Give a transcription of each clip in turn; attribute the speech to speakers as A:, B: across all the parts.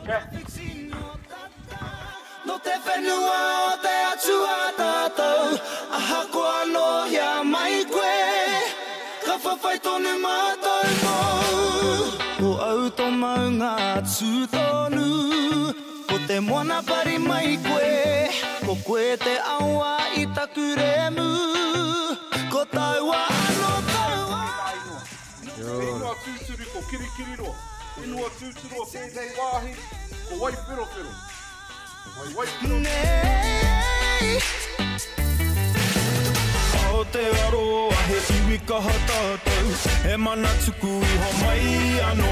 A: No te whenua o te atua tātou, aha koa no hea mai koe, ka whawhai tonu mātou mō. Ko au tō maunga tūtonu, ko te moana pari mai koe, ko koe te aua I taku remu, ko taua ano taua.
B: Inua tūturu ko kirikiri roa, inua tūturu o tēnei wāhi, ko waipiro.
A: Nei
C: O te aroa he iwi kaha tātou, he mana tuku iho mai anō.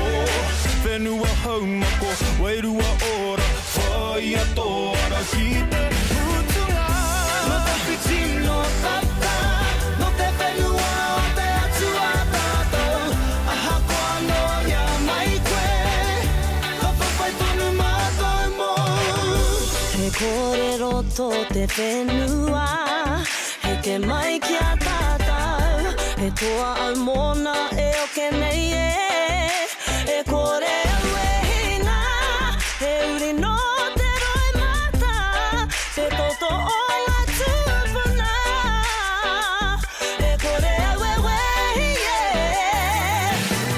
C: Whenua haumako, wairua ora, whai ato ara ki te putunga.
A: No te whiti no tata, no te whenua o te atua tātou, aha koa no hea mai koe, ka whawhai tonu mātou mō.
D: He kōrero tō te whenua, he ke mai kia tātou, he toa au mōna e oke nei e kore au e hina, he uri no te roi mata, te toto o ngā tūpuna, e kore au e wehi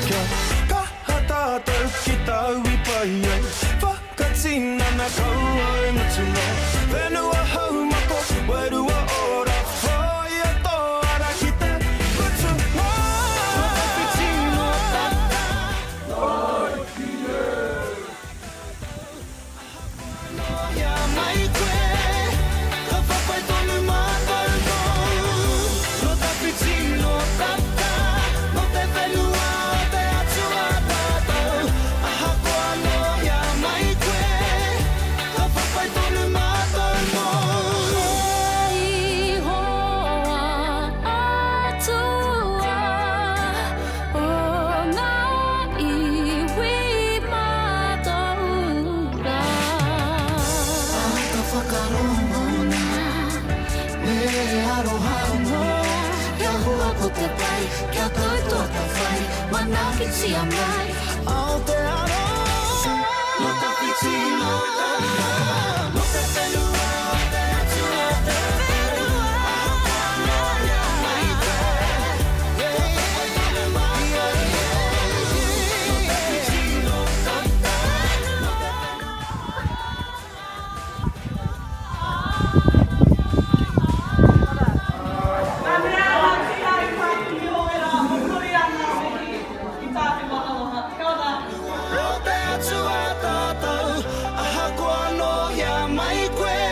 C: Kia kaha tātou ki tau I pai ai, whakatina na kau ai mutuna. Whenua haumako, wairua ora, whai ato ara ki te putunga.
A: No te whiti no tata, no hea mai koe, ka whawhai tonu mātou mō. No te whiti no tata, no te whenua o te atua tātou, aha koa no hea mai koe, ka whawhai tonu mātou mō.
D: Hei hoa atua o ngā iwi mātaura.
A: Ka whakarongona, me aroha noa,
D: Kia hua ko te pai, kia tautua ta whai, mana ki tia mai.
A: Aotearoa. No te whiti no tata, no te whenua o te atua tātou, aha koa no hea mai koe, ka whawhai tonu mātou mō. No te whiti no tata, o te atua tātou, aha koa no hea mai koe,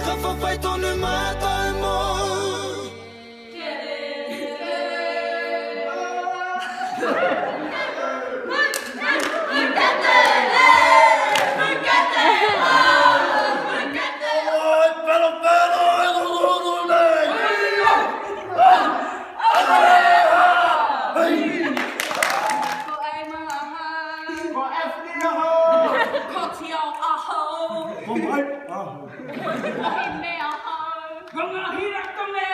A: ka whawhai tonu mātou mō.
E: Hira kame!